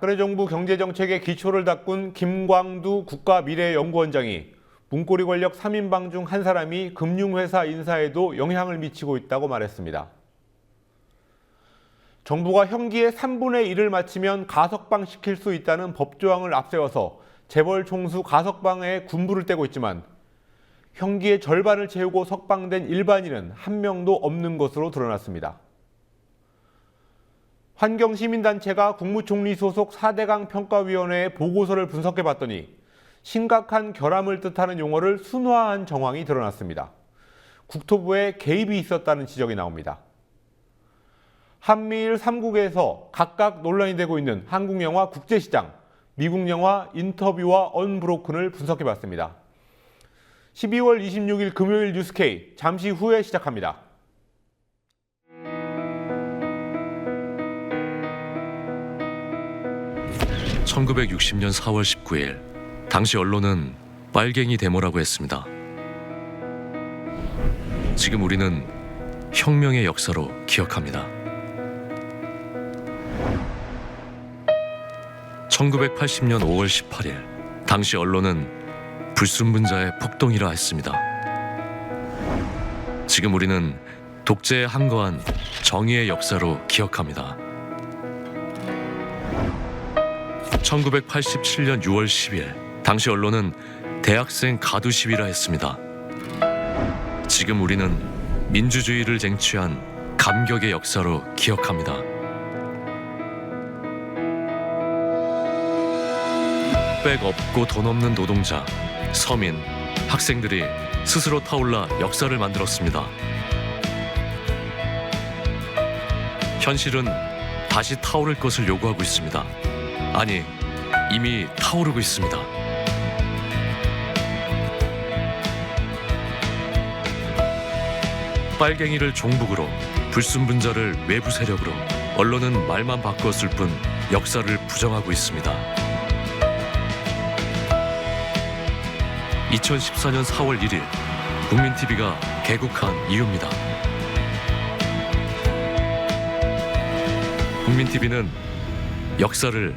박근혜 정부 경제정책의 기초를 닦은 김광두 국가미래연구원장이 문고리 권력 3인방 중 한 사람이 금융회사 인사에도 영향을 미치고 있다고 말했습니다. 정부가 형기의 3분의 1을 마치면 가석방 시킬 수 있다는 법조항을 앞세워서 재벌 총수 가석방에 군부를 떼고 있지만 형기의 절반을 채우고 석방된 일반인은 한 명도 없는 것으로 드러났습니다. 환경시민단체가 국무총리 소속 4대강 평가위원회의 보고서를 분석해봤더니 심각한 결함을 뜻하는 용어를 순화한 정황이 드러났습니다. 국토부에 개입이 있었다는 지적이 나옵니다. 한미일 3국에서 각각 논란이 되고 있는 한국 영화 국제시장, 미국 영화 인터뷰와 언브로큰을 분석해봤습니다. 12월 26일 금요일 뉴스K 잠시 후에 시작합니다. (1960년 4월 19일) 당시 언론은 빨갱이 데모라고 했습니다. 지금 우리는 혁명의 역사로 기억합니다. 1980년 5월 18일 당시 언론은 불순분자의 폭동이라 했습니다. 지금 우리는 독재에 항거한 정의의 역사로 기억합니다. 1987년 6월 10일 당시 언론은 대학생 가두 시위라 했습니다. 지금 우리는 민주주의를 쟁취한 감격의 역사로 기억합니다. 백 없고 돈 없는 노동자, 서민, 학생들이 스스로 타올라 역사를 만들었습니다. 현실은 다시 타오를 것을 요구하고 있습니다. 아니, 이미 타오르고 있습니다. 빨갱이를 종북으로, 불순분자를 외부 세력으로, 언론은 말만 바꿨을 뿐 역사를 부정하고 있습니다. 2014년 4월 1일 국민TV가 개국한 이유입니다. 국민TV는 역사를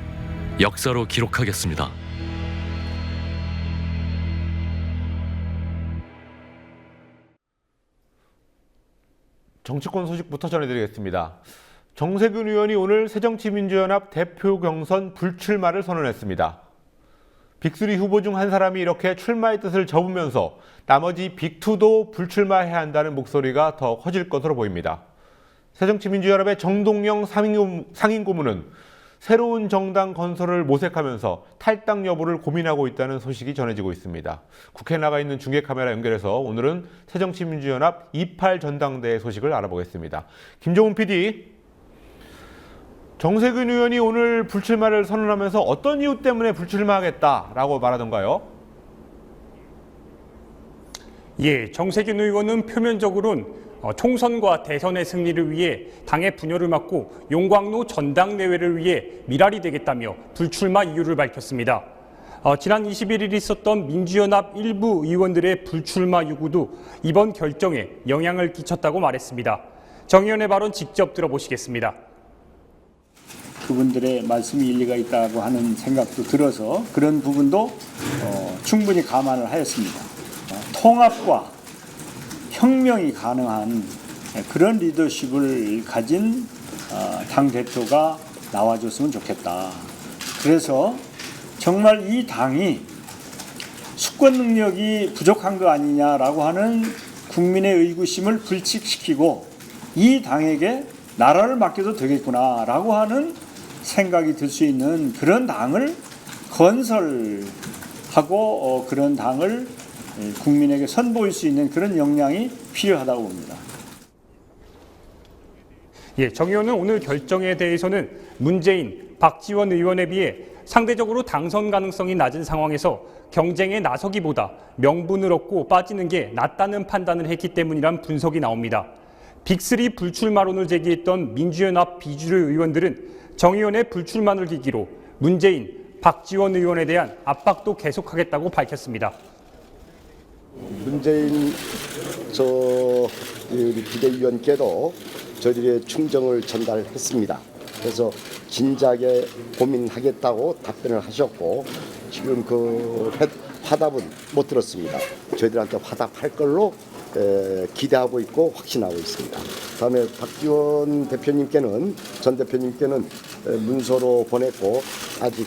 역사로 기록하겠습니다. 정치권 소식부터 전해드리겠습니다. 정세균 의원이 오늘 새정치민주연합 대표 경선 불출마를 선언했습니다. 빅3 후보 중 한 사람이 이렇게 출마의 뜻을 접으면서 나머지 빅2도 불출마해야 한다는 목소리가 더 커질 것으로 보입니다. 새정치민주연합의 정동영 상임고문은 새로운 정당 건설을 모색하면서 탈당 여부를 고민하고 있다는 소식이 전해지고 있습니다. 국회에 나가 있는 중계 카메라 연결해서 오늘은 새정치민주연합 28 전당대회 소식을 알아보겠습니다. 김종훈 PD, 정세균 의원이 오늘 불출마를 선언하면서 어떤 이유 때문에 불출마하겠다라고 말하던가요? 예, 정세균 의원은 표면적으로는 총선과 대선의 승리를 위해 당의 분열을 막고 용광로 전당대회를 위해 밀알이 되겠다며 불출마 이유를 밝혔습니다. 지난 21일 있었던 민주연합 일부 의원들의 불출마 요구도 이번 결정에 영향을 끼쳤다고 말했습니다. 정 의원의 발언 직접 들어보시겠습니다. 그분들의 말씀이 일리가 있다고 하는 생각도 들어서 그런 부분도 충분히 감안을 하였습니다. 통합과 혁명이 가능한 그런 리더십을 가진 당대표가 나와줬으면 좋겠다. 그래서 정말 이 당이 수권 능력이 부족한 거 아니냐라고 하는 국민의 의구심을 불식시키고 이 당에게 나라를 맡겨도 되겠구나라고 하는 생각이 들 수 있는 그런 당을 건설하고 그런 당을 국민에게 선보일 수 있는 그런 역량이 필요하다고 봅니다. 예, 정 의원은 오늘 결정에 대해서는 문재인, 박지원 의원에 비해 상대적으로 당선 가능성이 낮은 상황에서 경쟁에 나서기보다 명분을 얻고 빠지는 게 낫다는 판단을 했기 때문이란 분석이 나옵니다. 빅3 불출마론을 제기했던 민주연합 비주류 의원들은 정 의원의 불출마를 계기로 문재인, 박지원 의원에 대한 압박도 계속하겠다고 밝혔습니다. 문재인 비대위원께도 저희들의 충정을 전달했습니다. 그래서 진작에 고민하겠다고 답변을 하셨고 지금 그 화답은 못 들었습니다. 저희들한테 화답할 걸로 기대하고 있고 확신하고 있습니다. 다음에 박지원 대표님께는 전 대표님께는 문서로 보냈고 아직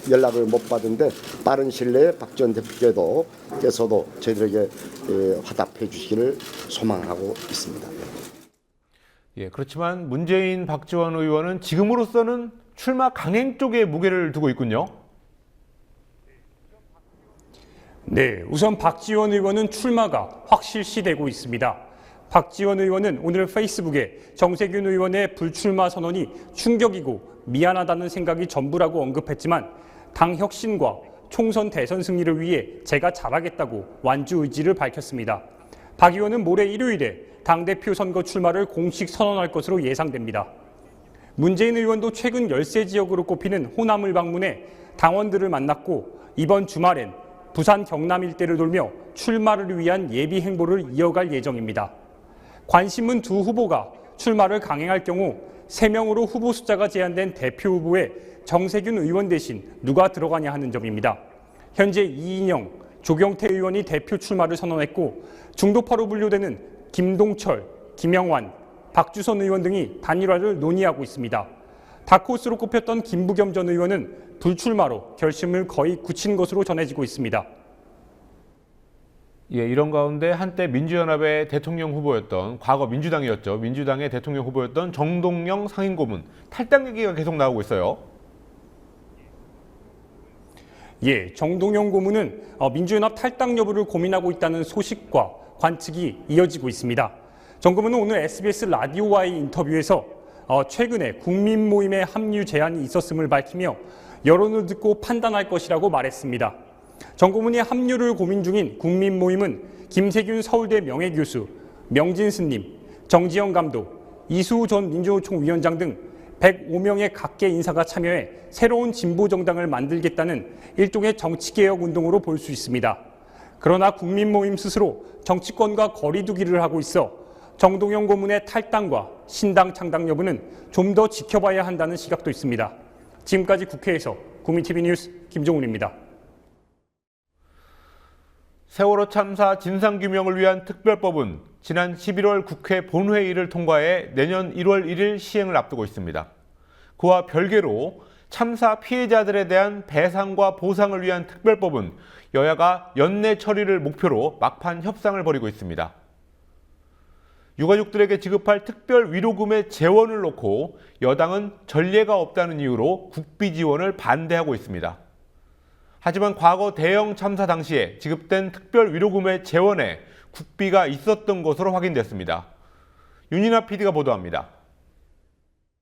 연락을 못 받은데 빠른 시일 내에 박지원 대표께서도 저희들에게 화답해 주시기를 소망하고 있습니다. 예, 그렇지만 문재인 박지원 의원은 지금으로서는 출마 강행 쪽에 무게를 두고 있군요. 네, 우선 박지원 의원은 출마가 확실시되고 있습니다. 박지원 의원은 오늘 페이스북에 정세균 의원의 불출마 선언이 충격이고 미안하다는 생각이 전부라고 언급했지만 당 혁신과 총선 대선 승리를 위해 제가 잘하겠다고 완주 의지를 밝혔습니다. 박 의원은 모레 일요일에 당대표 선거 출마를 공식 선언할 것으로 예상됩니다. 문재인 의원도 최근 열세 지역으로 꼽히는 호남을 방문해 당원들을 만났고 이번 주말엔 부산 경남 일대를 돌며 출마를 위한 예비 행보를 이어갈 예정입니다. 관심은 두 후보가 출마를 강행할 경우 3명으로 후보 숫자가 제한된 대표 후보에 정세균 의원 대신 누가 들어가냐 하는 점입니다. 현재 이인영, 조경태 의원이 대표 출마를 선언했고 중도파로 분류되는 김동철, 김영환, 박주선 의원 등이 단일화를 논의하고 있습니다. 다크호스로 꼽혔던 김부겸 전 의원은 불출마로 결심을 거의 굳힌 것으로 전해지고 있습니다. 예, 이런 가운데 한때 민주연합의 대통령 후보였던 과거 민주당이었죠. 민주당의 대통령 후보였던 정동영 상임고문 탈당 얘기가 계속 나오고 있어요. 예, 정동영 고문은 민주연합 탈당 여부를 고민하고 있다는 소식과 관측이 이어지고 있습니다. 정 고문은 오늘 SBS 라디오와의 인터뷰에서 최근에 국민 모임에 합류 제안이 있었음을 밝히며 여론을 듣고 판단할 것이라고 말했습니다. 정 고문이 합류를 고민 중인 국민 모임은 김세균 서울대 명예교수, 명진스님, 정지영 감독, 이수호 전 민주노총 위원장 등 105명의 각계 인사가 참여해 새로운 진보정당을 만들겠다는 일종의 정치개혁 운동으로 볼 수 있습니다. 그러나 국민 모임 스스로 정치권과 거리두기를 하고 있어 정동영 고문의 탈당과 신당 창당 여부는 좀 더 지켜봐야 한다는 시각도 있습니다. 지금까지 국회에서 국민TV 뉴스 김종훈입니다. 세월호 참사 진상규명을 위한 특별법은 지난 11월 국회 본회의를 통과해 내년 1월 1일 시행을 앞두고 있습니다. 그와 별개로 참사 피해자들에 대한 배상과 보상을 위한 특별법은 여야가 연내 처리를 목표로 막판 협상을 벌이고 있습니다. 유가족들에게 지급할 특별 위로금의 재원을 놓고 여당은 전례가 없다는 이유로 국비 지원을 반대하고 있습니다. 하지만 과거 대형 참사 당시에 지급된 특별 위로금의 재원에 국비가 있었던 것으로 확인됐습니다. 윤이나 PD가 보도합니다.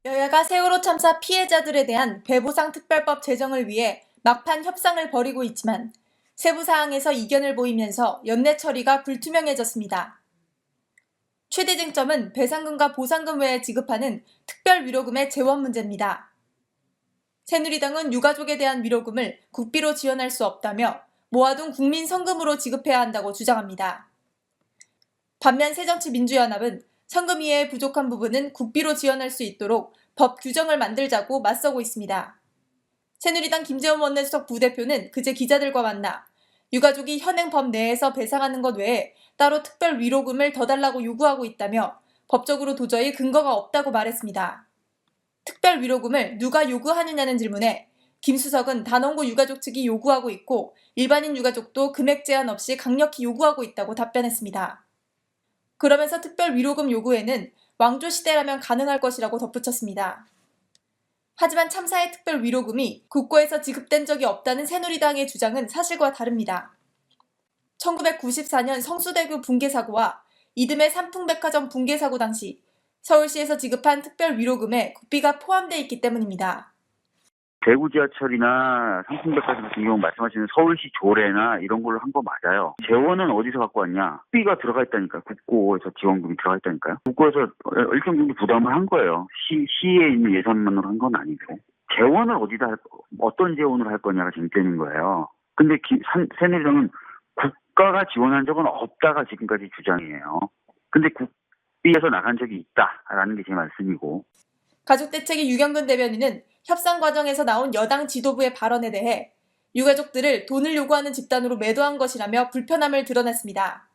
여야가 세월호 참사 피해자들에 대한 배보상 특별법 제정을 위해 막판 협상을 벌이고 있지만 세부 사항에서 이견을 보이면서 연내 처리가 불투명해졌습니다. 최대 쟁점은 배상금과 보상금 외에 지급하는 특별 위로금의 재원 문제입니다. 새누리당은 유가족에 대한 위로금을 국비로 지원할 수 없다며 모아둔 국민 성금으로 지급해야 한다고 주장합니다. 반면 새정치민주연합은 성금 이외에 부족한 부분은 국비로 지원할 수 있도록 법 규정을 만들자고 맞서고 있습니다. 새누리당 김재원 원내수석 부대표는 그제 기자들과 만나 유가족이 현행 법 내에서 배상하는 것 외에 따로 특별 위로금을 더 달라고 요구하고 있다며 법적으로 도저히 근거가 없다고 말했습니다. 특별 위로금을 누가 요구하느냐는 질문에 김 수석은 단원고 유가족 측이 요구하고 있고 일반인 유가족도 금액 제한 없이 강력히 요구하고 있다고 답변했습니다. 그러면서 특별 위로금 요구에는 왕조 시대라면 가능할 것이라고 덧붙였습니다. 하지만 참사의 특별 위로금이 국고에서 지급된 적이 없다는 새누리당의 주장은 사실과 다릅니다. 1994년 성수대교 붕괴 사고와 이듬해 삼풍백화점 붕괴 사고 당시 서울시에서 지급한 특별 위로금에 국비가 포함되어 있기 때문입니다. 대구 지하철이나 삼풍백화점 같은 경우 말씀하시는 서울시 조례나 이런 걸로 한 거 맞아요. 재원은 어디서 갖고 왔냐? 국비가 들어가 있다니까요. 국고에서 지원금이 들어가 있다니까요. 국고에서 일정 정도 부담을 한 거예요. 시에 있는 예산만으로 한 건 아니고. 재원을 어떤 재원을 할 거냐가 쟁점인 거예요. 근데 새누리당은 국가가 지원한 적은 없다가 지금까지 주장이에요. 근데 국비에서 나간 적이 있다라는 게 제 말씀이고. 가족대책위 유경근 대변인은 협상 과정에서 나온 여당 지도부의 발언에 대해 유가족들을 돈을 요구하는 집단으로 매도한 것이라며 불편함을 드러냈습니다.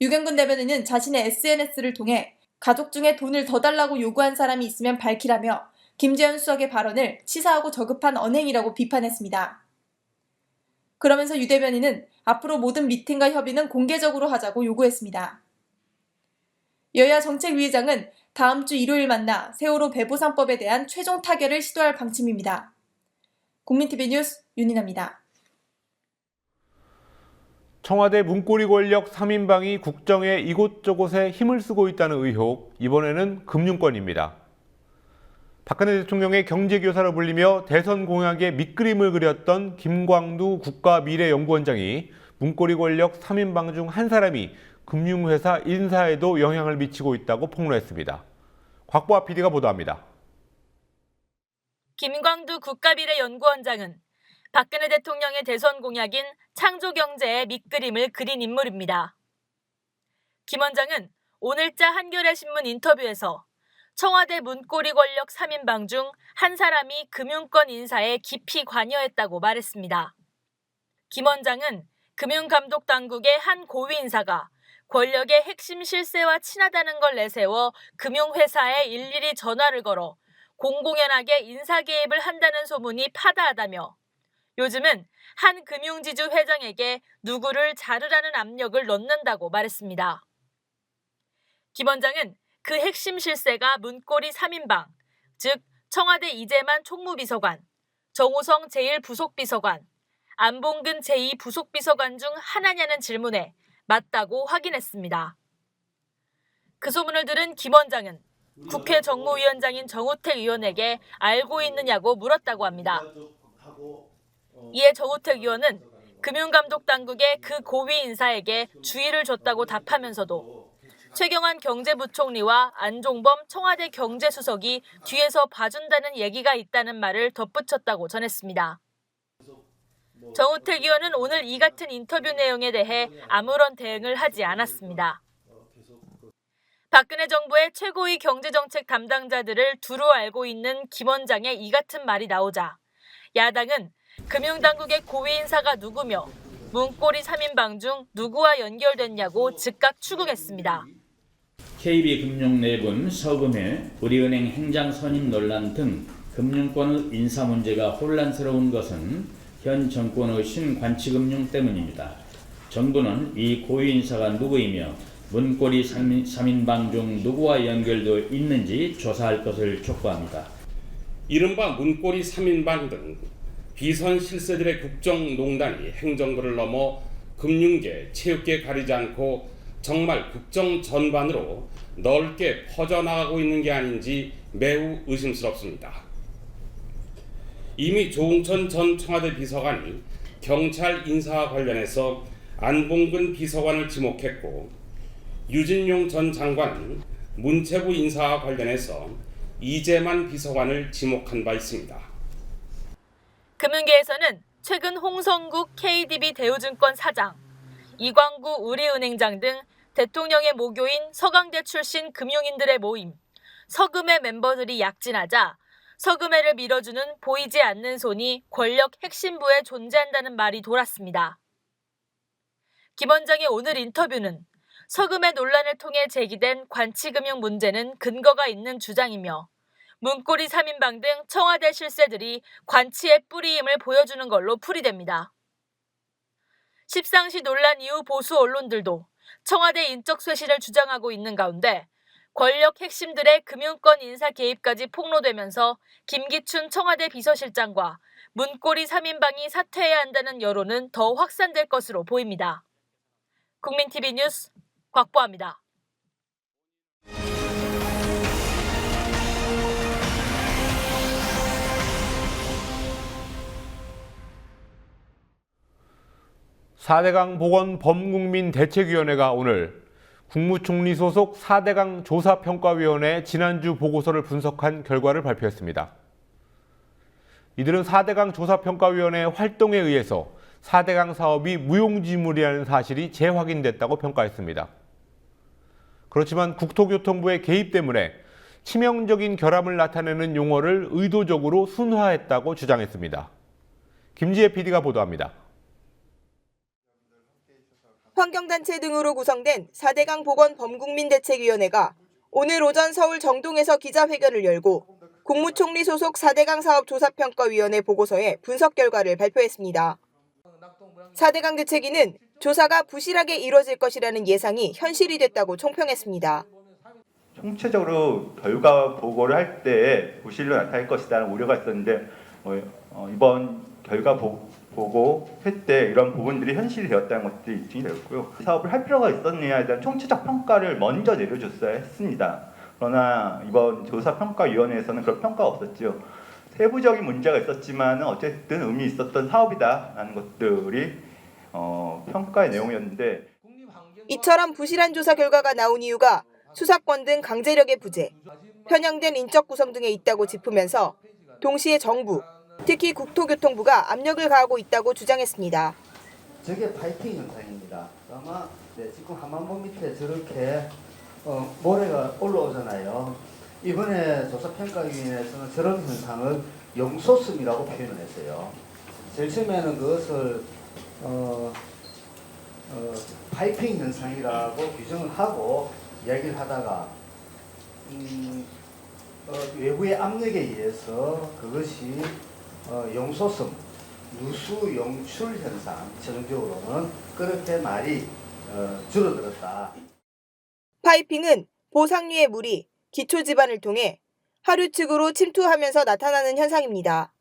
유경근 대변인은 자신의 SNS를 통해 가족 중에 돈을 더 달라고 요구한 사람이 있으면 밝히라며 김재현 수석의 발언을 치사하고 저급한 언행이라고 비판했습니다. 그러면서 유 대변인은 앞으로 모든 미팅과 협의는 공개적으로 하자고 요구했습니다. 여야 정책위의장은 다음 주 일요일 만나 세월호 배보상법에 대한 최종 타결을 시도할 방침입니다. 국민TV 뉴스 윤인아입니다. 청와대 문고리 권력 3인방이 국정의 이곳저곳에 힘을 쓰고 있다는 의혹, 이번에는 금융권입니다. 박근혜 대통령의 경제교사로 불리며 대선 공약에 밑그림을 그렸던 김광두 국가미래연구원장이 문고리 권력 3인방 중 한 사람이 금융회사 인사에도 영향을 미치고 있다고 폭로했습니다. 곽보아 PD가 보도합니다. 김광두 국가미래연구원장은 박근혜 대통령의 대선 공약인 창조경제의 밑그림을 그린 인물입니다. 김 원장은 오늘자 한겨레신문 인터뷰에서 청와대 문고리 권력 3인방 중 한 사람이 금융권 인사에 깊이 관여했다고 말했습니다. 김 원장은 금융감독당국의 한 고위 인사가 권력의 핵심 실세와 친하다는 걸 내세워 금융회사에 일일이 전화를 걸어 공공연하게 인사 개입을 한다는 소문이 파다하다며 요즘은 한 금융지주 회장에게 누구를 자르라는 압력을 넣는다고 말했습니다. 김 원장은 그 핵심 실세가 문고리 3인방, 즉 청와대 이재만 총무비서관, 정호성 제1부속비서관, 안봉근 제2부속비서관 중 하나냐는 질문에 맞다고 확인했습니다. 그 소문을 들은 김 원장은 국회 정무위원장인 정우택 의원에게 알고 있느냐고 물었다고 합니다. 이에 정우택 의원은 금융감독당국의 그 고위 인사에게 주의를 줬다고 답하면서도 최경환 경제부총리와 안종범 청와대 경제수석이 뒤에서 봐준다는 얘기가 있다는 말을 덧붙였다고 전했습니다. 정우택 의원은 오늘 이 같은 인터뷰 내용에 대해 아무런 대응을 하지 않았습니다. 박근혜 정부의 최고위 경제정책 담당자들을 두루 알고 있는 김 원장의 이 같은 말이 나오자 야당은 금융당국의 고위 인사가 누구며 문고리 3인방 중 누구와 연결됐냐고 즉각 추궁했습니다. KB금융 내분 서금회, 우리은행 행장 선임 논란 등 금융권의 인사 문제가 혼란스러운 것은 현 정권의 신관치금융 때문입니다. 정부는 이 고위 인사가 누구이며 문고리 3인방 중 누구와 연결되어 있는지 조사할 것을 촉구합니다. 이른바 문고리 3인방 등 비선 실세들의 국정농단이 행정부를 넘어 금융계, 체육계 가리지 않고 정말 국정 전반으로 넓게 퍼져나가고 있는 게 아닌지 매우 의심스럽습니다. 이미 조홍천 전 청와대 비서관이 경찰 인사와 관련해서 안봉근 비서관을 지목했고 유진용 전 장관은 문체부 인사와 관련해서 이재만 비서관을 지목한 바 있습니다. 금융계에서는 최근 홍성국 KDB 대우증권 사장, 이광구 우리은행장 등 대통령의 모교인 서강대 출신 금융인들의 모임, 서금회 멤버들이 약진하자 서금회를 밀어주는 보이지 않는 손이 권력 핵심부에 존재한다는 말이 돌았습니다. 김 원장의 오늘 인터뷰는 서금회 논란을 통해 제기된 관치금융 문제는 근거가 있는 주장이며 문고리 3인방 등 청와대 실세들이 관치의 뿌리임을 보여주는 걸로 풀이됩니다. 십상시 논란 이후 보수 언론들도 청와대 인적 쇄신을 주장하고 있는 가운데 권력 핵심들의 금융권 인사 개입까지 폭로되면서 김기춘 청와대 비서실장과 문고리 3인방이 사퇴해야 한다는 여론은 더 확산될 것으로 보입니다. 국민TV 뉴스 곽보아입니다. (4대강) 보건범국민대책위원회가 오늘 국무총리 소속 4대강 조사평가위원회 지난주 보고서를 분석한 결과를 발표했습니다. 이들은 4대강 조사평가위원회의 활동에 의해서 4대강 사업이 무용지물이라는 사실이 재확인됐다고 평가했습니다. 그렇지만 국토교통부의 개입 때문에 치명적인 결함을 나타내는 용어를 의도적으로 순화했다고 주장했습니다. 김지혜 PD가 보도합니다. 환경단체 등으로 구성된 4대강 보건 범국민대책위원회가 오늘 오전 서울 정동에서 기자회견을 열고 국무총리 소속 4대강 사업조사평가위원회 보고서의 분석 결과를 발표했습니다. 4대강 대책위는 조사가 부실하게 이뤄질 것이라는 예상이 현실이 됐다고 총평했습니다. 총체적으로 결과 보고를 할 때 부실로 나타날 것이라는 우려가 있었는데 이번 결과 보고 할 때 이런 부분들이 현실이 되었다는 것들이 입증이 되었고요. 사업을 할 필요가 있었느냐에 대한 총체적 평가를 먼저 내려줬어야 했습니다. 그러나 이번 조사평가위원회에서는 그런 평가가 없었죠. 세부적인 문제가 있었지만 어쨌든 의미 있었던 사업이다라는 것들이 평가의 내용이었는데, 이처럼 부실한 조사 결과가 나온 이유가 수사권 등 강제력의 부재, 편향된 인적 구성 등에 있다고 짚으면서 동시에 정부, 특히 국토교통부가 압력을 가하고 있다고 주장했습니다. 저게 파이팅 현상입니다. 아마 지금 한만보 밑에 저렇게 모래가 올라오잖아요. 이번에 조사평가위원회에서는 저런 현상을 용소섬이라고 표현을 했어요. 제일 처음에는 그것을 파이핑 현상이라고 규정을 하고 이야기를 하다가 외부의 압력에 의해서 그것이 용소섬, 누수 용출 현상, 최종적으로는 그렇게 말이 줄어들었다. 파이핑은 보상류의 물이 기초 지반을 통해 하류측으로 침투하면서 나타나는 현상입니다.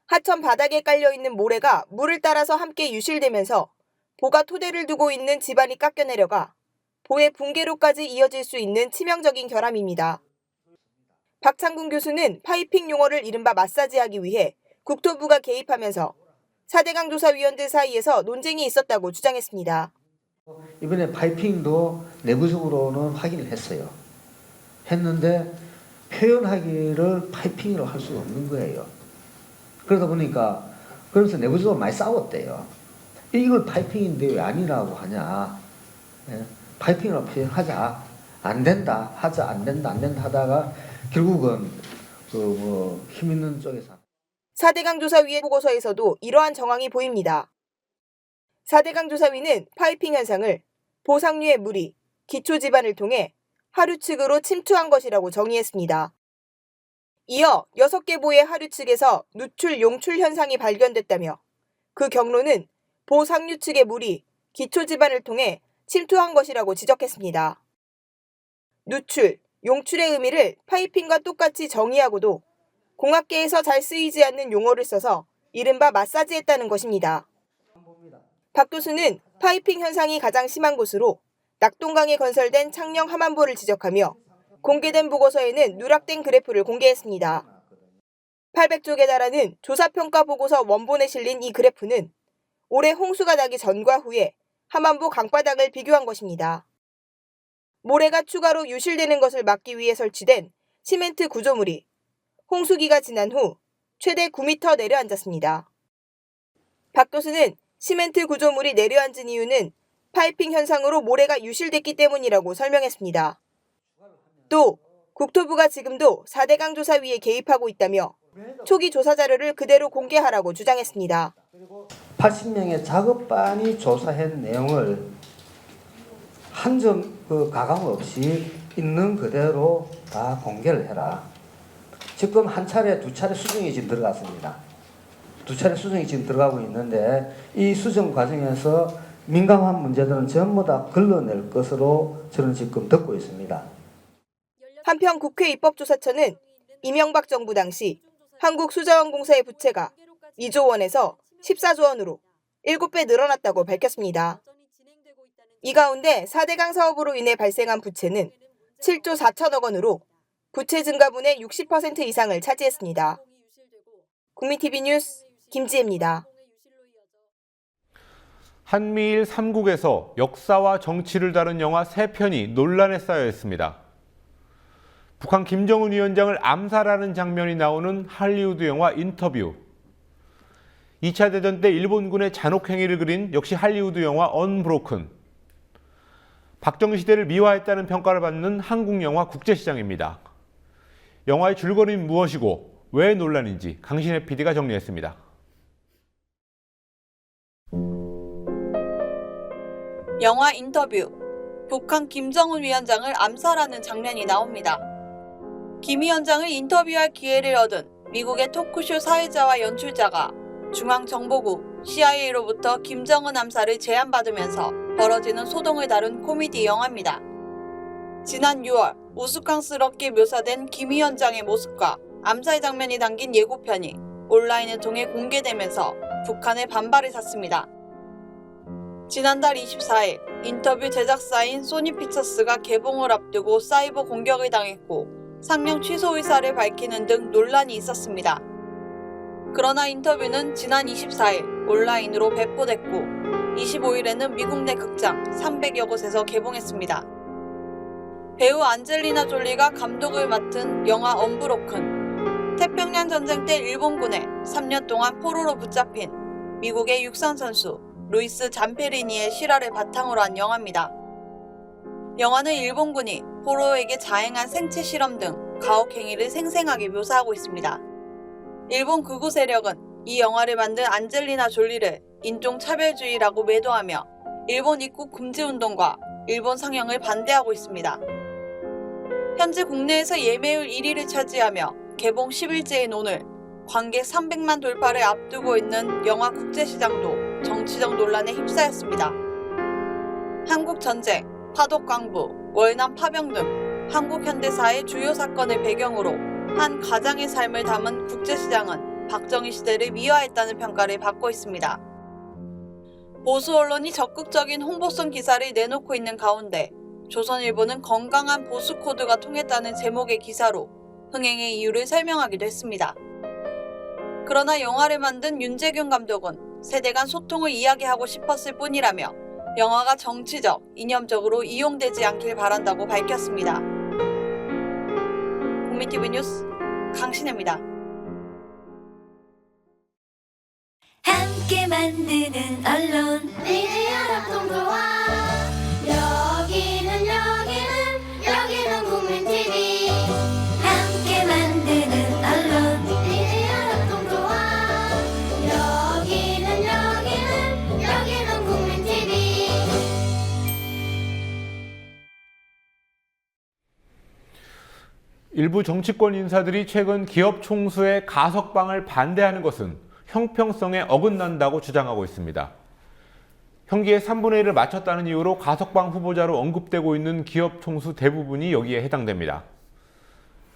하천 바닥에 깔려있는 모래가 물을 따라서 함께 유실되면서 보가 토대를 두고 있는 지반이 깎여 내려가 보의 붕괴로까지 이어질 수 있는 치명적인 결함입니다. 박창근 교수는 파이핑 용어를 이른바 마사지하기 위해 국토부가 개입하면서 4대강 조사위원들 사이에서 논쟁이 있었다고 주장했습니다. 이번에 파이핑도 내부적으로는 확인을 했어요. 했는데 표현하기를 파이핑으로 할 수가 없는 거예요. 그러다 보니까 그래서 내부적으로 많이 싸웠대요. 이걸 파이핑인데 왜 아니라고 하냐. 파이핑으로 표현하자. 안 된다. 하자. 안 된다. 안 된다 하다가 결국은 힘 있는 쪽에서 4대강 조사위의 보고서에서도 이러한 정황이 보입니다. 4대강 조사위는 파이핑 현상을 보상류의 물이 기초 지반을 통해 하류측으로 침투한 것이라고 정의했습니다. 이어 6개 보의 하류측에서 누출, 용출 현상이 발견됐다며 그 경로는 보상류 측의 물이 기초 지반을 통해 침투한 것이라고 지적했습니다. 누출, 용출의 의미를 파이핑과 똑같이 정의하고도 공학계에서 잘 쓰이지 않는 용어를 써서 이른바 마사지했다는 것입니다. 박 교수는 파이핑 현상이 가장 심한 곳으로 낙동강에 건설된 창녕 함안보를 지적하며 공개된 보고서에는 누락된 그래프를 공개했습니다. 800쪽에 달하는 조사평가 보고서 원본에 실린 이 그래프는 올해 홍수가 나기 전과 후에 함안보 강바닥을 비교한 것입니다. 모래가 추가로 유실되는 것을 막기 위해 설치된 시멘트 구조물이 홍수기가 지난 후 최대 9m 내려앉았습니다. 박 교수는 시멘트 구조물이 내려앉은 이유는 파이핑 현상으로 모래가 유실됐기 때문이라고 설명했습니다. 또 국토부가 지금도 4대강 조사위에 개입하고 있다며 초기 조사 자료를 그대로 공개하라고 주장했습니다. 80명의 작업반이 조사한 내용을 한 점 가감 없이 있는 그대로 다 공개를 해라. 지금 한 차례, 두 차례 수정이 지금 들어갔습니다. 두 차례 수정이 지금 들어가고 있는데 이 수정 과정에서 민감한 문제들은 전부 다 걸러낼 것으로 저는 지금 듣고 있습니다. 한편 국회 입법조사처는 이명박 정부 당시 한국수자원공사의 부채가 2조 원에서 14조 원으로 7배 늘어났다고 밝혔습니다. 이 가운데 4대강 사업으로 인해 발생한 부채는 7조 4천억 원으로 부채 증가분의 60% 이상을 차지했습니다. 국민TV 뉴스 김지혜입니다. 한미일 3국에서 역사와 정치를 다룬 영화 3편이 논란에 쌓여 있습니다. 북한 김정은 위원장을 암살하는 장면이 나오는 할리우드 영화 인터뷰. 2차 대전 때 일본군의 잔혹 행위를 그린 역시 할리우드 영화 언브로큰. 박정희시대를 미화했다는 평가를 받는 한국영화 국제시장입니다. 영화의 줄거리는 무엇이고 왜 논란인지 강신혜 PD가 정리했습니다. 영화 인터뷰, 북한 김정은 위원장을 암살하는 장면이 나옵니다. 김 위원장을 인터뷰할 기회를 얻은 미국의 토크쇼 사회자와 연출자가 중앙정보국 CIA로부터 김정은 암살을 제안받으면서 벌어지는 소동을 다룬 코미디 영화입니다. 지난 6월 우스꽝스럽게 묘사된 김 위원장의 모습과 암살 장면이 담긴 예고편이 온라인을 통해 공개되면서 북한의 반발을 샀습니다. 지난달 24일 인터뷰 제작사인 소니피처스가 개봉을 앞두고 사이버 공격을 당했고 상영 취소 의사를 밝히는 등 논란이 있었습니다. 그러나 인터뷰는 지난 24일 온라인으로 배포됐고 25일에는 미국 내 극장 300여 곳에서 개봉했습니다. 배우 안젤리나 졸리가 감독을 맡은 영화 언브로큰, 태평양 전쟁 때 일본군에 3년 동안 포로로 붙잡힌 미국의 육상 선수 루이스 잠페리니의 실화를 바탕으로 한 영화입니다. 영화는 일본군이 포로에게 자행한 생체 실험 등 가혹 행위를 생생하게 묘사하고 있습니다. 일본 극우 세력은 이 영화를 만든 안젤리나 졸리를 인종차별주의라고 매도하며 일본 입국 금지 운동과 일본 상영을 반대하고 있습니다. 현재 국내에서 예매율 1위를 차지하며 개봉 10일째인 오늘 관객 300만 돌파를 앞두고 있는 영화 국제시장도 정치적 논란에 휩싸였습니다. 한국 전쟁, 파독 광부, 월남 파병 등 한국 현대사의 주요 사건을 배경으로 한 가장의 삶을 담은 국제시장은 박정희 시대를 미화했다는 평가를 받고 있습니다. 보수 언론이 적극적인 홍보성 기사를 내놓고 있는 가운데 조선일보는 건강한 보수 코드가 통했다는 제목의 기사로 흥행의 이유를 설명하기도 했습니다. 그러나 영화를 만든 윤재균 감독은 세대 간 소통을 이야기하고 싶었을 뿐이라며 영화가 정치적, 이념적으로 이용되지 않길 바란다고 밝혔습니다. 국민TV 뉴스 강신혜입니다. 함께 만드는 언론 미디어 협동조합 여기는 국민TV 함께 만드는 언론 미디어 협동조합 여기는 국민TV. 일부 정치권 인사들이 최근 기업 총수의 가석방을 반대하는 것은 형평성에 어긋난다고 주장하고 있습니다. 형기의 3분의 1을 마쳤다는 이유로 가석방 후보자로 언급되고 있는 기업 총수 대부분이 여기에 해당됩니다.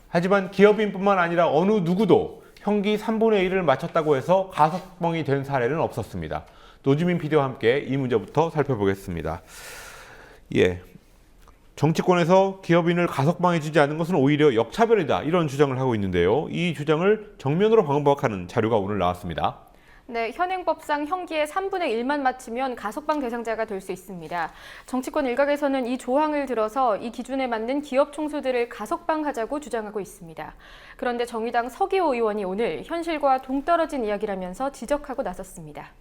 하지만 기업인뿐만 아니라 어느 누구도 형기 3분의 1을 마쳤다고 해서 가석방이 된 사례는 없었습니다. 노지민 PD와 함께 이 문제부터 살펴보겠습니다. 정치권에서 기업인을 가석방해주지 않는 것은 오히려 역차별이다, 이런 주장을 하고 있는데요. 이 주장을 정면으로 반박하는 자료가 오늘 나왔습니다. 네, 현행법상 형기의 3분의 1만 마치면 가석방 대상자가 될 수 있습니다. 정치권 일각에서는 이 조항을 들어서 이 기준에 맞는 기업 총수들을 가석방하자고 주장하고 있습니다. 그런데 정의당 서기호 의원이 오늘 현실과 동떨어진 이야기라면서 지적하고 나섰습니다.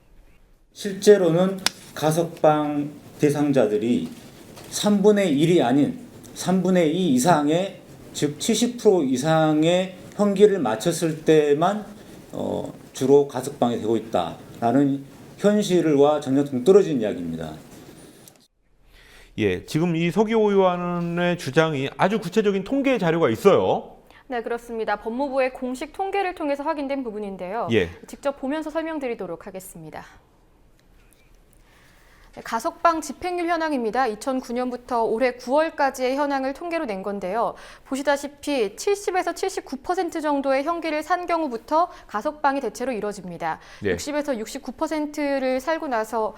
실제로는 가석방 대상자들이 3분의 1이 아닌 3분의 2 이상의, 즉 70% 이상의 형기를 마쳤을 때만 주로 가석방이 되고 있다라는 현실과 전혀 동떨어진 이야기입니다. 지금 이 서기호 의원의 주장이 아주 구체적인 통계 자료가 있어요. 네, 그렇습니다. 법무부의 공식 통계를 통해서 확인된 부분인데요. 직접 보면서 설명드리도록 하겠습니다. 가석방 집행률 현황입니다. 2009년부터 올해 9월까지의 현황을 통계로 낸 건데요. 보시다시피 70에서 79% 정도의 형기를 산 경우부터 가석방이 대체로 이뤄집니다. 60에서 69%를 살고 나서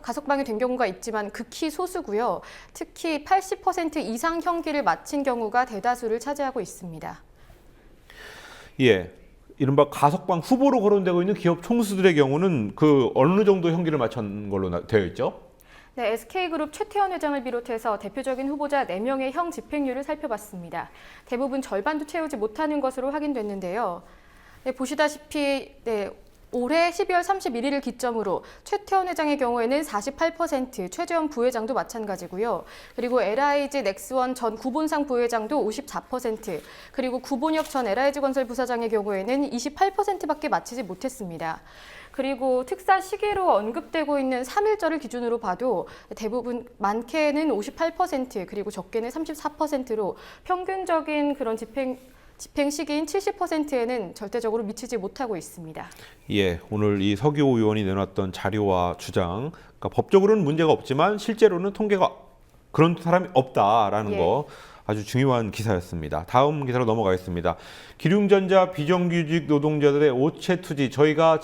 가석방이 된 경우가 있지만 극히 소수고요. 특히 80% 이상 형기를 마친 경우가 대다수를 차지하고 있습니다. 이른바 가석방 후보로 거론되고 있는 기업 총수들의 경우는 그 어느 정도 형기를 마친 걸로 되어 있죠? 네, SK그룹 최태원 회장을 비롯해서 대표적인 후보자 4명의 형 집행률을 살펴봤습니다. 대부분 절반도 채우지 못하는 것으로 확인됐는데요. 보시다시피 올해 12월 31일을 기점으로 최태원 회장의 경우에는 48%, 최재원 부회장도 마찬가지고요. 그리고 LIG 넥스원 전 구본상 부회장도 54%, 그리고 구본혁 전 LIG건설 부사장의 경우에는 28%밖에 마치지 못했습니다. 그리고 특사 시기로 언급되고 있는 3.1절을 기준으로 봐도 대부분 많게는 58%, 그리고 적게는 34%로 평균적인 그런 집행 시기인 70%에는 절대적으로 미치지 못하고 있습니다. 예, 오늘 이 서기호 의원이 내놨던 자료와 주장, 그러니까 법적으로는 문제가 없지만 실제로는 통계가 그런 사람이 없다라는 거 아주 중요한 기사였습니다. 다음 기사로 넘어가겠습니다. 기륭전자 비정규직 노동자들의 오체 투지, 저희가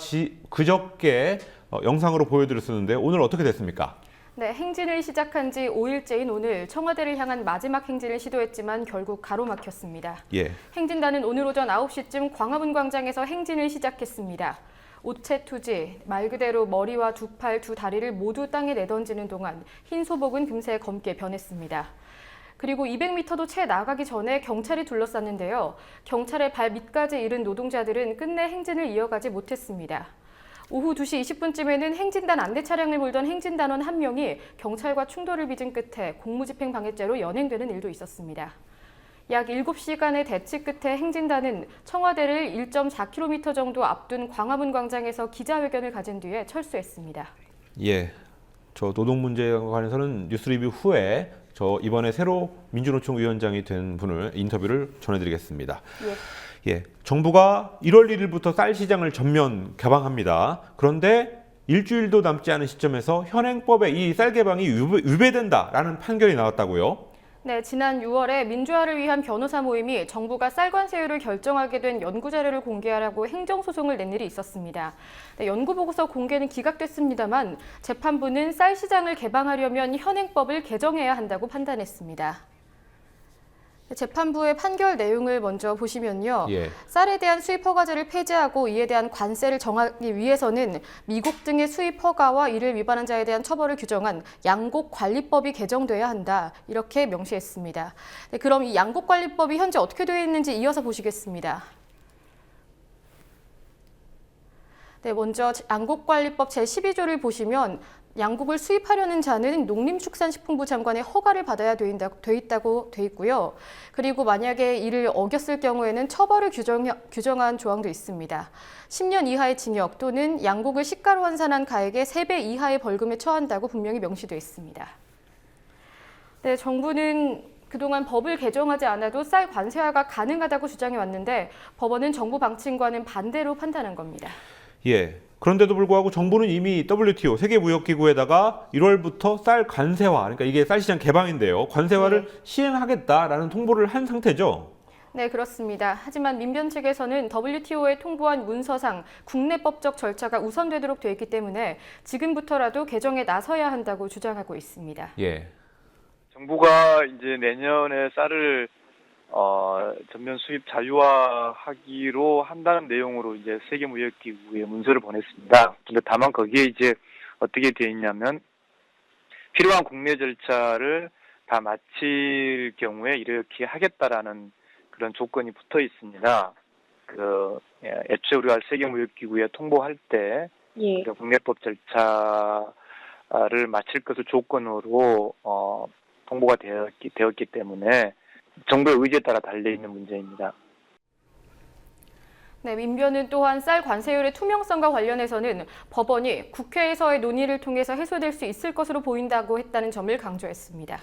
그저께 영상으로 보여드렸었는데 오늘 어떻게 됐습니까? 네, 행진을 시작한 지 5일째인 오늘 청와대를 향한 마지막 행진을 시도했지만 결국 가로막혔습니다. 예. 행진단은 오늘 오전 9시쯤 광화문 광장에서 행진을 시작했습니다. 오체 투지, 말 그대로 머리와 두 팔, 두 다리를 모두 땅에 내던지는 동안 흰 소복은 금세 검게 변했습니다. 그리고 200m도 채 나가기 전에 경찰이 둘러쌌는데요. 경찰의 발 밑까지 이른 노동자들은 끝내 행진을 이어가지 못했습니다. 오후 2시 20분쯤에는 행진단 안내 차량을 몰던 행진단원 1명이 경찰과 충돌을 빚은 끝에 공무집행 방해죄로 연행되는 일도 있었습니다. 약 7시간의 대치 끝에 행진단은 청와대를 1.4km 정도 앞둔 광화문 광장에서 기자회견을 가진 뒤에 철수했습니다. 예, 저 노동 문제에 관해서는 뉴스 리뷰 후에 저 이번에 새로 민주노총 위원장이 된 분을 인터뷰를 전해드리겠습니다. 예, 정부가 1월 1일부터 쌀 시장을 전면 개방합니다. 그런데 일주일도 남지 않은 시점에서 현행법에 이 쌀 개방이 위배된다라는 판결이 나왔다고요? 네, 지난 6월에 민주화를 위한 변호사 모임이 정부가 쌀 관세율을 결정하게 된 연구 자료를 공개하라고 행정소송을 낸 일이 있었습니다. 네, 연구 보고서 공개는 기각됐습니다만 재판부는 쌀 시장을 개방하려면 현행법을 개정해야 한다고 판단했습니다. 재판부의 판결 내용을 먼저 보시면요. 쌀에 대한 수입 허가제를 폐지하고 이에 대한 관세를 정하기 위해서는 미국 등의 수입 허가와 이를 위반한 자에 대한 처벌을 규정한 양곡관리법이 개정돼야 한다. 이렇게 명시했습니다. 네, 그럼 이 양곡관리법이 현재 어떻게 되어 있는지 이어서 보시겠습니다. 네, 먼저 양곡관리법 제12조를 보시면 양곡을 수입하려는 자는 농림축산식품부 장관의 허가를 받아야 돼 있다고 돼 있고요. 그리고 만약에 이를 어겼을 경우에는 처벌을 규정한 조항도 있습니다. 10년 이하의 징역 또는 양곡을 시가로 환산한 가액의 3배 이하의 벌금에 처한다고 분명히 명시되어 있습니다. 네, 정부는 그동안 법을 개정하지 않아도 쌀 관세화가 가능하다고 주장해 왔는데 법원은 정부 방침과는 반대로 판단한 겁니다. 예. 그런데도 불구하고 정부는 이미 WTO 세계무역기구에다가 1월부터 쌀 관세화, 그러니까 이게 쌀 시장 개방인데요. 관세화를 시행하겠다라는 통보를 한 상태죠. 네, 그렇습니다. 하지만 민변 측에서는 WTO에 통보한 문서상 국내법적 절차가 우선되도록 되어 있기 때문에 지금부터라도 개정에 나서야 한다고 주장하고 있습니다. 예. 정부가 이제 내년에 쌀을 전면 수입 자유화하기로 한다는 내용으로 이제 세계무역기구에 문서를 보냈습니다. 근데 다만 거기에 이제 어떻게 되어 있냐면 필요한 국내 절차를 다 마칠 경우에 이렇게 하겠다라는 그런 조건이 붙어 있습니다. 애초에 우리가 세계무역기구에 통보할 때 국내법 절차를 마칠 것을 조건으로 통보가 되었기 때문에 정부의 의지에 따라 달려있는 문제입니다. 네, 민변은 또한 쌀 관세율의 투명성과 관련해서는 법원이 국회에서의 논의를 통해서 해소될 수 있을 것으로 보인다고 했다는 점을 강조했습니다.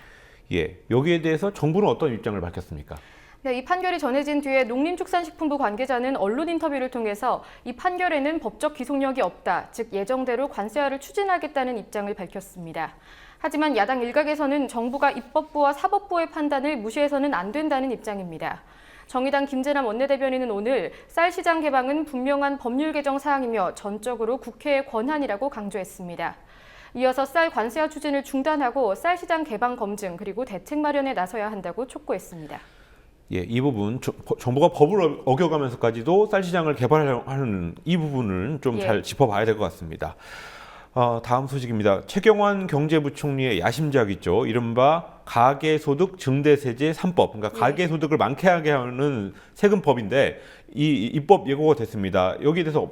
예, 여기에 대해서 정부는 어떤 입장을 밝혔습니까? 네, 이 판결이 전해진 뒤에 농림축산식품부 관계자는 언론 인터뷰를 통해서 이 판결에는 법적 기속력이 없다, 즉 예정대로 관세화를 추진하겠다는 입장을 밝혔습니다. 하지만 야당 일각에서는 정부가 입법부와 사법부의 판단을 무시해서는 안 된다는 입장입니다. 정의당 김재남 원내대변인은 오늘 쌀 시장 개방은 분명한 법률 개정 사항이며 전적으로 국회의 권한이라고 강조했습니다. 이어서 쌀 관세화 추진을 중단하고 쌀 시장 개방 검증 그리고 대책 마련에 나서야 한다고 촉구했습니다. 예, 이 부분 정부가 법을 어겨가면서까지도 쌀 시장을 개발하는 이 부분은 좀 잘 짚어봐야 될 것 같습니다. 다음 소식입니다. 최경환 경제부총리의 야심작 있죠. 이른바 가계소득 증대세제 3법. 그러니까 가계소득을 많게 하게 하는 세금법인데 이 입법 예고가 됐습니다. 여기에 대해서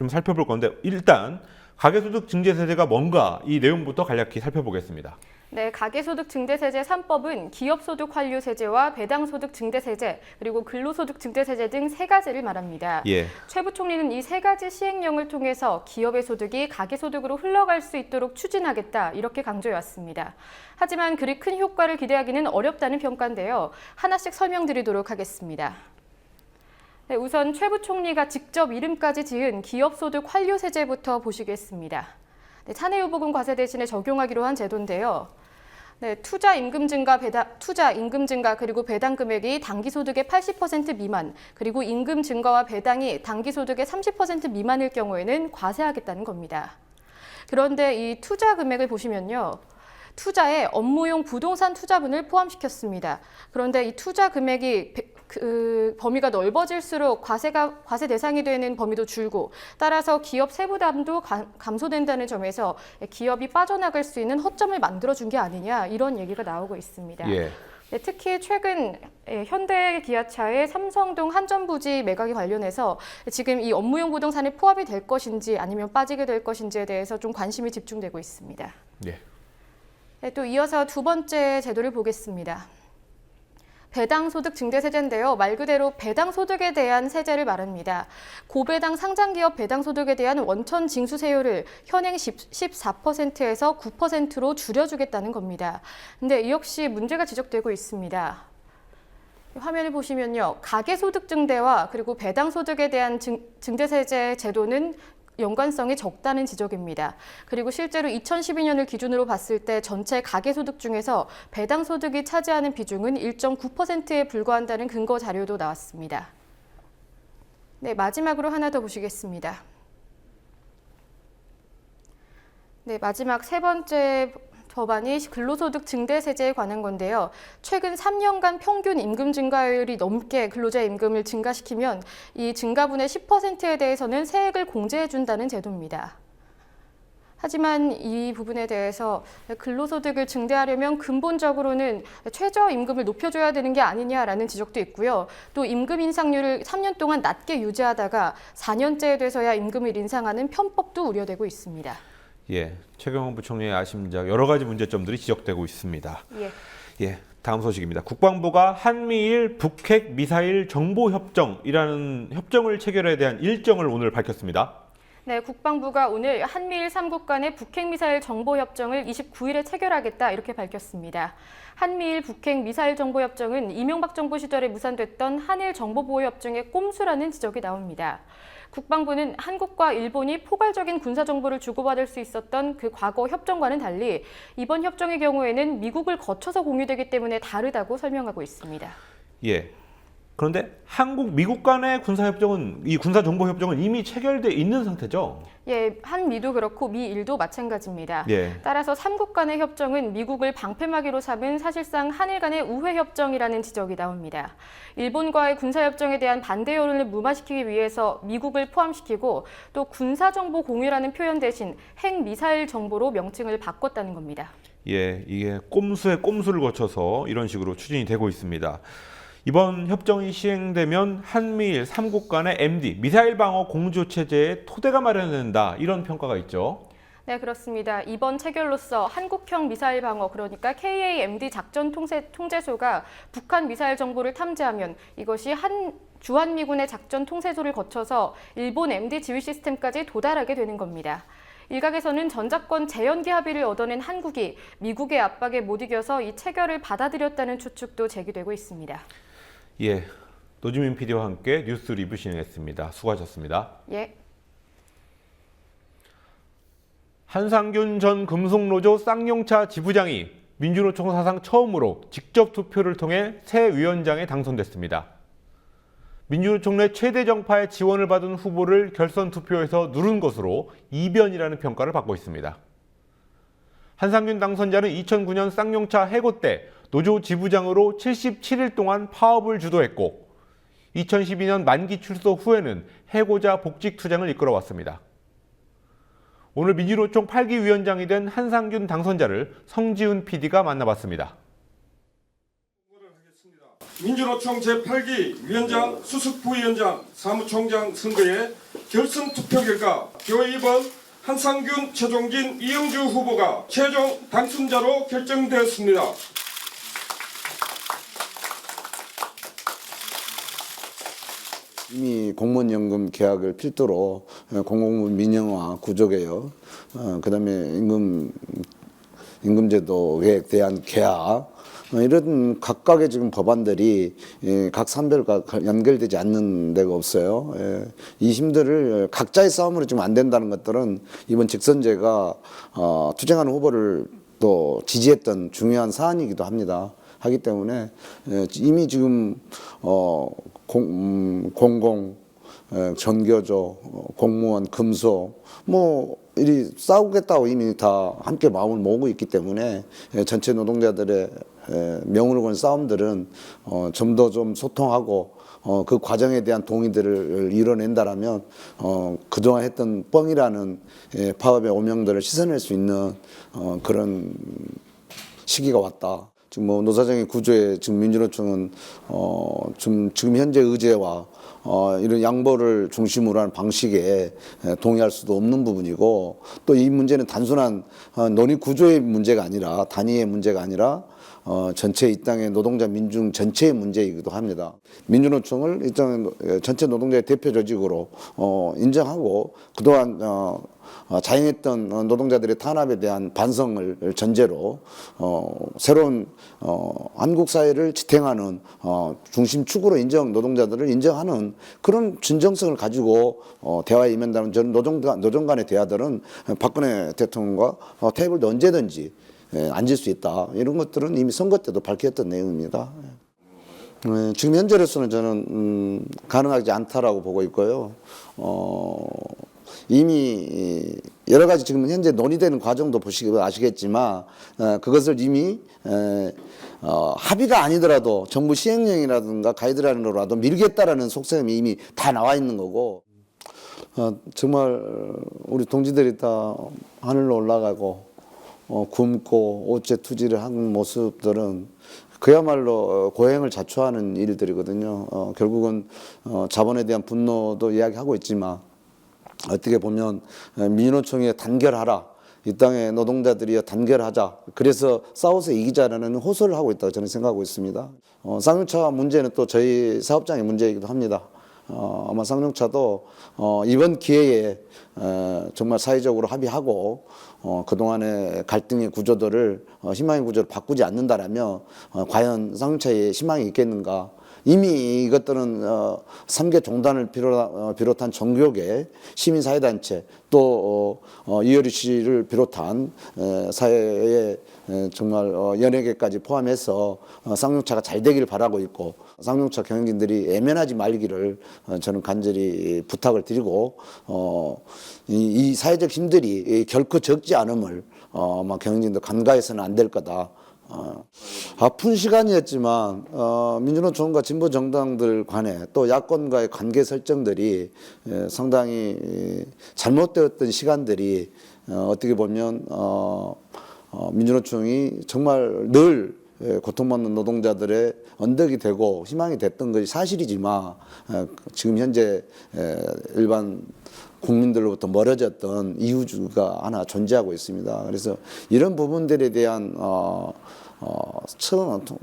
좀 살펴볼 건데 일단 가계소득증대세제가 뭔가 이 내용부터 간략히 살펴보겠습니다. 네, 가계소득증대세제 3법은 기업소득환류세제와 배당소득증대세제, 그리고 근로소득증대세제 등 세 가지를 말합니다. 예. 최 부총리는 이 세 가지 시행령을 통해서 기업의 소득이 가계소득으로 흘러갈 수 있도록 추진하겠다, 이렇게 강조해왔습니다. 하지만 그리 큰 효과를 기대하기는 어렵다는 평가인데요. 하나씩 설명드리도록 하겠습니다. 네, 우선 최 부총리가 직접 이름까지 지은 기업소득환류세제부터 보시겠습니다. 네, 차내유보금 과세 대신에 적용하기로 한 제도인데요. 네, 투자 임금 증가 그리고 배당 금액이 당기소득의 80% 미만, 그리고 임금 증가와 배당이 당기소득의 30% 미만일 경우에는 과세하겠다는 겁니다. 그런데 이 투자 금액을 보시면요. 투자에 업무용 부동산 투자분을 포함시켰습니다. 그런데 이 투자 금액이 범위가 넓어질수록 과세 대상이 되는 범위도 줄고, 따라서 기업 세부담도 감소된다는 점에서 기업이 빠져나갈 수 있는 허점을 만들어준 게 아니냐, 이런 얘기가 나오고 있습니다. 예. 네, 특히 최근 현대기아차의 삼성동 한전부지 매각에 관련해서 지금 이 업무용 부동산에 포함이 될 것인지 아니면 빠지게 될 것인지에 대해서 좀 관심이 집중되고 있습니다. 예. 네, 또 이어서 두 번째 제도를 보겠습니다. 배당소득증대세제인데요. 말 그대로 배당소득에 대한 세제를 말합니다. 고배당 상장기업 배당소득에 대한 원천 징수세율을 현행 14%에서 9%로 줄여주겠다는 겁니다. 근데 이 역시 문제가 지적되고 있습니다. 화면을 보시면요. 가계소득증대와 그리고 배당소득에 대한 증대세제 제도는 연관성이 적다는 지적입니다. 그리고 실제로 2012년을 기준으로 봤을 때 전체 가계소득 중에서 배당소득이 차지하는 비중은 1.9%에 불과한다는 근거 자료도 나왔습니다. 네, 마지막으로 하나 더 보시겠습니다. 네, 마지막 세 번째 법안이 근로소득 증대세제에 관한 건데요. 최근 3년간 평균 임금 증가율이 넘게 근로자 임금을 증가시키면 이 증가분의 10%에 대해서는 세액을 공제해준다는 제도입니다. 하지만 이 부분에 대해서 근로소득을 증대하려면 근본적으로는 최저임금을 높여줘야 되는 게 아니냐라는 지적도 있고요. 또 임금 인상률을 3년 동안 낮게 유지하다가 4년째에 돼서야 임금을 인상하는 편법도 우려되고 있습니다. 예, 최경환 부총리의 아심작 여러 가지 문제점들이 지적되고 있습니다. 예, 다음 소식입니다. 국방부가 한미일 북핵 미사일 정보 협정이라는 협정을 체결에 대한 일정을 오늘 밝혔습니다. 네, 국방부가 오늘 한미일 3국 간의 북핵 미사일 정보 협정을 29일에 체결하겠다, 이렇게 밝혔습니다. 한미일 북핵 미사일 정보 협정은 이명박 정부 시절에 무산됐던 한일 정보보호 협정의 꼼수라는 지적이 나옵니다. 국방부는 한국과 일본이 포괄적인 군사 정보를 주고받을 수 있었던 그 과거 협정과는 달리 이번 협정의 경우에는 미국을 거쳐서 공유되기 때문에 다르다고 설명하고 있습니다. 예. 그런데 한국, 미국 간의 군사협정은, 이 군사정보협정은 이미 체결돼 있는 상태죠? 예, 한미도 그렇고 미일도 마찬가지입니다. 예. 따라서 3국 간의 협정은 미국을 방패막이로 삼은 사실상 한일 간의 우회협정이라는 지적이 나옵니다. 일본과의 군사협정에 대한 반대 여론을 무마시키기 위해서 미국을 포함시키고 또 군사정보 공유라는 표현 대신 핵미사일 정보로 명칭을 바꿨다는 겁니다. 예, 이게 꼼수의 꼼수를 거쳐서 이런 식으로 추진이 되고 있습니다. 이번 협정이 시행되면 한미일 3국 간의 MD, 미사일 방어 공조 체제의 토대가 마련된다, 이런 평가가 있죠. 네, 그렇습니다. 이번 체결로서 한국형 미사일 방어, 그러니까 KAMD 작전 통제소가 북한 미사일 정보를 탐지하면 이것이 주한미군의 작전 통제소를 거쳐서 일본 MD 지휘 시스템까지 도달하게 되는 겁니다. 일각에서는 전작권 재연기 합의를 얻어낸 한국이 미국의 압박에 못 이겨서 이 체결을 받아들였다는 추측도 제기되고 있습니다. 예, 노지민 PD와 함께 뉴스 리뷰 진행했습니다. 수고하셨습니다. 예. 한상균 전 금속노조 쌍용차 지부장이 민주노총 사상 처음으로 직접 투표를 통해 새 위원장에 당선됐습니다. 민주노총 내 최대 정파의 지원을 받은 후보를 결선 투표에서 누른 것으로 이변이라는 평가를 받고 있습니다. 한상균 당선자는 2009년 쌍용차 해고 때 노조 지부장으로 77일 동안 파업을 주도했고 2012년 만기 출소 후에는 해고자 복직 투쟁을 이끌어왔습니다. 오늘 민주노총 8기 위원장이 된 한상균 당선자를 성지훈 PD가 만나봤습니다. 민주노총 제8기 위원장, 수석부위원장, 사무총장 선거의 결선 투표 결과 교회 2번 한상균, 최종진, 이영주 후보가 최종 당선자로 결정되었습니다. 이미 공무원연금 계약을 필두로 공공부문 민영화 구조개혁, 그다음에 임금제도에 대한 계약, 이런 각각의 지금 법안들이 각 산별과 연결되지 않는 데가 없어요. 이 힘들을 각자의 싸움으로 지금 안 된다는 것들은 이번 직선제가 투쟁하는 후보를 또 지지했던 중요한 사안이기도 합니다. 하기 때문에 이미 지금 공공, 전교조, 공무원, 금소 뭐 이리 싸우겠다고 이미 다 함께 마음을 모으고 있기 때문에 전체 노동자들의 명운을 건 싸움들은 좀 더 좀 소통하고 그 과정에 대한 동의들을 이뤄낸다라면 그동안 했던 뻥이라는 파업의 오명들을 씻어낼 수 있는 그런 시기가 왔다. 지금 뭐 노사정의 구조에 지금 민주노총은 지금 현재 의제와 이런 양보를 중심으로 하는 방식에 동의할 수도 없는 부분이고, 또 이 문제는 단순한 논의 구조의 문제가 아니라 단위의 문제가 아니라 전체 이 땅의 노동자 민중 전체의 문제이기도 합니다. 민주노총을 일단 전체 노동자의 대표 조직으로 인정하고 그동안 자행했던 노동자들의 탄압에 대한 반성을 전제로 새로운 한국 사회를 지탱하는 중심축으로 노동자들을 인정하는 그런 진정성을 가지고 대화에 임한다면 저는 노정 간의 대화들은 박근혜 대통령과 테이블도 언제든지 앉을 수 있다. 이런 것들은 이미 선거 때도 밝혔던 내용입니다. 지금 현재로서는 저는 가능하지 않다라고 보고 있고요. 이미 여러 가지 지금 현재 논의되는 과정도 아시겠지만 그것을 이미 합의가 아니더라도 정부 시행령이라든가 가이드라인으로라도 밀겠다라는 속셈이 이미 다 나와 있는 거고, 정말 우리 동지들이 다 하늘로 올라가고 굶고 옷제 투지를 하는 모습들은 그야말로 고행을 자초하는 일들이거든요. 결국은 자본에 대한 분노도 이야기하고 있지만 어떻게 보면 민주노총에 단결하라, 이 땅의 노동자들이여 단결하자, 그래서 싸워서 이기자라는 호소를 하고 있다고 저는 생각하고 있습니다. 쌍용차 문제는 또 저희 사업장의 문제이기도 합니다. 아마 쌍용차도 이번 기회에 정말 사회적으로 합의하고 그동안의 갈등의 구조들을 희망의 구조로 바꾸지 않는다라면 과연 쌍용차에 희망이 있겠는가. 이미 이것들은 3개 종단을 비롯한 종교계, 시민사회단체, 또 이효리 씨를 비롯한 사회의 정말 연예계까지 포함해서 쌍용차가 잘 되기를 바라고 있고, 쌍용차 경영진들이 애면하지 말기를 저는 간절히 부탁을 드리고, 이 사회적 힘들이 결코 적지 않음을 경영진도 간과해서는 안 될 거다. 아픈 시간이었지만 민주노총과 진보 정당들 간에 또 야권과의 관계 설정들이 상당히 잘못되었던 시간들이 어떻게 보면 민주노총이 정말 늘 고통받는 노동자들의 언덕이 되고 희망이 됐던 것이 사실이지만 지금 현재 일반 국민들로부터 멀어졌던 이유가 하나 존재하고 있습니다. 그래서 이런 부분들에 대한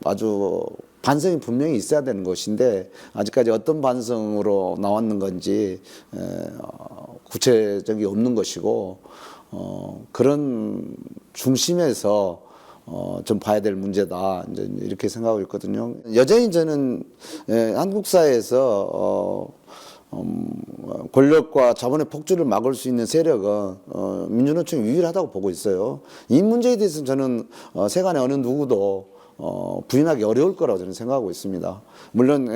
아주 반성이 분명히 있어야 되는 것인데 아직까지 어떤 반성으로 나왔는 건지 구체적이 없는 것이고, 그런 중심에서 좀 봐야 될 문제다, 이제 이렇게 생각하고 있거든요. 여전히 저는 한국 사회에서 권력과 자본의 폭주를 막을 수 있는 세력은 민주노총이 유일하다고 보고 있어요. 이 문제에 대해서는 저는 세간의 어느 누구도 부인하기 어려울 거라고 저는 생각하고 있습니다. 물론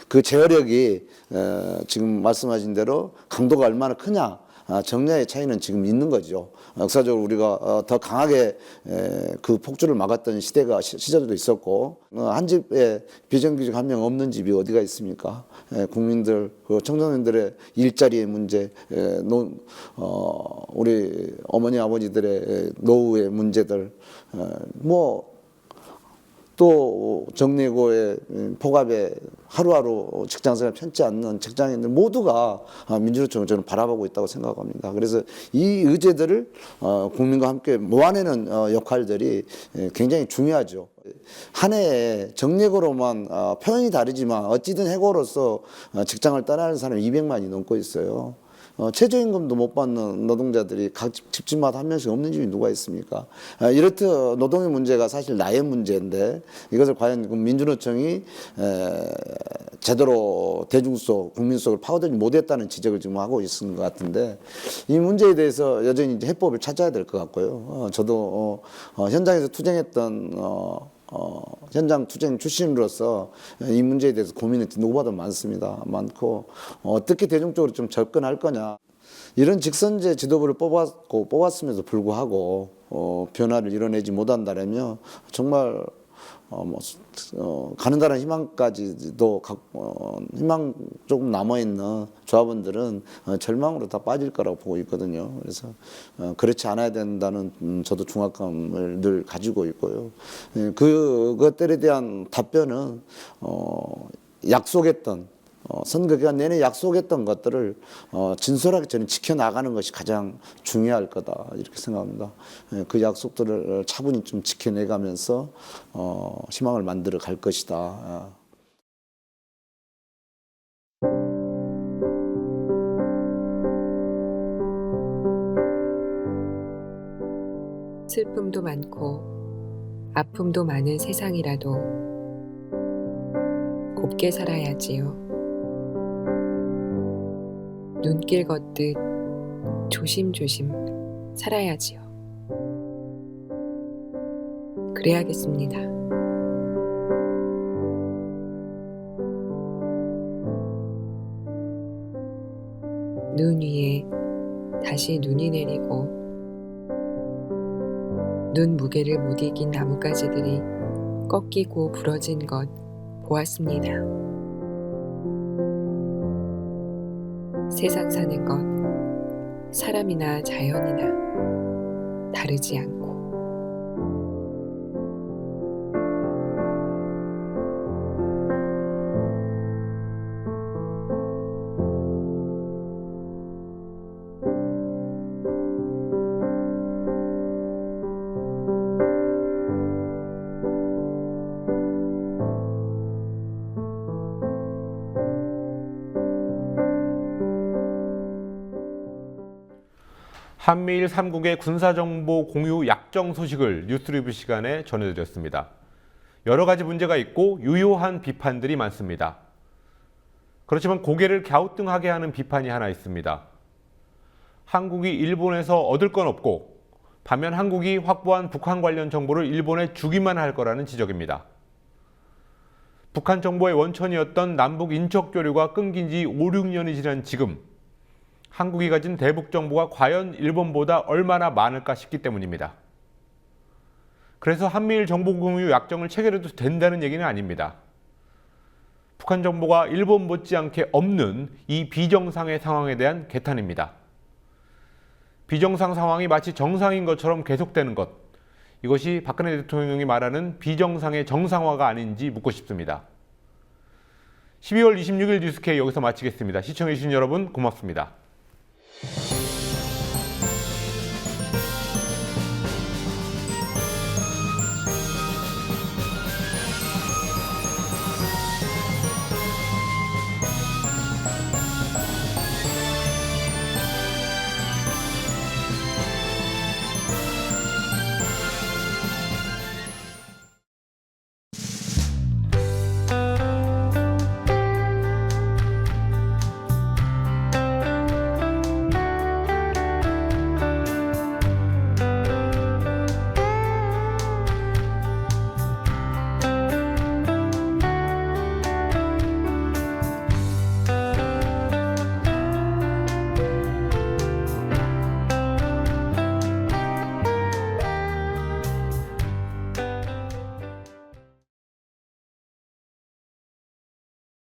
그 제어력이 지금 말씀하신 대로 강도가 얼마나 크냐, 정량의 차이는 지금 있는 거죠. 역사적으로 우리가 더 강하게 그 폭주를 막았던 시절도 있었고, 한 집에 비정규직 한 명 없는 집이 어디가 있습니까? 국민들, 청소년들의 일자리의 문제, 우리 어머니 아버지들의 노후의 문제들, 또 정례고의 폭압에 하루하루 직장생활 편치 않는 직장인들 모두가 민주노총을 저는 바라보고 있다고 생각합니다. 그래서 이 의제들을 국민과 함께 모아내는 역할들이 굉장히 중요하죠. 한 해에 정례고로만 표현이 다르지만 어찌든 해고로서 직장을 떠나는 사람이 200만이 넘고 있어요. 최저임금도 못 받는 노동자들이 각 집집마다 한 명씩 없는 집이 누가 있습니까? 이렇듯 노동의 문제가 사실 나의 문제인데 이것을 과연 민주노총이 제대로 대중 속, 국민 속을 파고들지 못했다는 지적을 지금 하고 있는 것 같은데 이 문제에 대해서 여전히 이제 해법을 찾아야 될 것 같고요. 저도 현장에서 투쟁했던 현장 투쟁 출신으로서 이 문제에 대해서 고민이 누구보다 많고 어떻게 대중적으로 좀 접근할 거냐. 이런 직선제 지도부를 뽑았음에도 불구하고 변화를 이뤄내지 못한다면 정말 가는다는 희망까지도 희망 조금 남아있는 조합원들은 절망으로 다 빠질 거라고 보고 있거든요. 그래서 그렇지 않아야 된다는 저도 중압감을 늘 가지고 있고요. 그것들에 대한 답변은 약속했던 선거 기간 내내 약속했던 것들을 진솔하게 저는 지켜나가는 것이 가장 중요할 거다 이렇게 생각합니다. 그 약속들을 차분히 좀 지켜내가면서 희망을 만들어 갈 것이다. 슬픔도 많고 아픔도 많은 세상이라도 곱게 살아야지요. 눈길 걷듯 조심조심 살아야지요. 그래야겠습니다. 눈 위에 다시 눈이 내리고 눈 무게를 못 이긴 나뭇가지들이 꺾이고 부러진 것 보았습니다. 세상 사는 것, 사람이나 자연이나 다르지 않고 한미일 3국의 군사정보 공유 약정 소식을 뉴스리뷰 시간에 전해드렸습니다. 여러 가지 문제가 있고 유효한 비판들이 많습니다. 그렇지만 고개를 갸우뚱하게 하는 비판이 하나 있습니다. 한국이 일본에서 얻을 건 없고 반면 한국이 확보한 북한 관련 정보를 일본에 주기만 할 거라는 지적입니다. 북한 정보의 원천이었던 남북 인척 교류가 끊긴 지 5, 6년이 지난 지금 한국이 가진 대북 정보가 과연 일본보다 얼마나 많을까 싶기 때문입니다. 그래서 한미일 정보 공유 약정을 체결해도 된다는 얘기는 아닙니다. 북한 정보가 일본 못지않게 없는 이 비정상의 상황에 대한 개탄입니다. 비정상 상황이 마치 정상인 것처럼 계속되는 것, 이것이 박근혜 대통령이 말하는 비정상의 정상화가 아닌지 묻고 싶습니다. 12월 26일 뉴스K 여기서 마치겠습니다. 시청해주신 여러분 고맙습니다.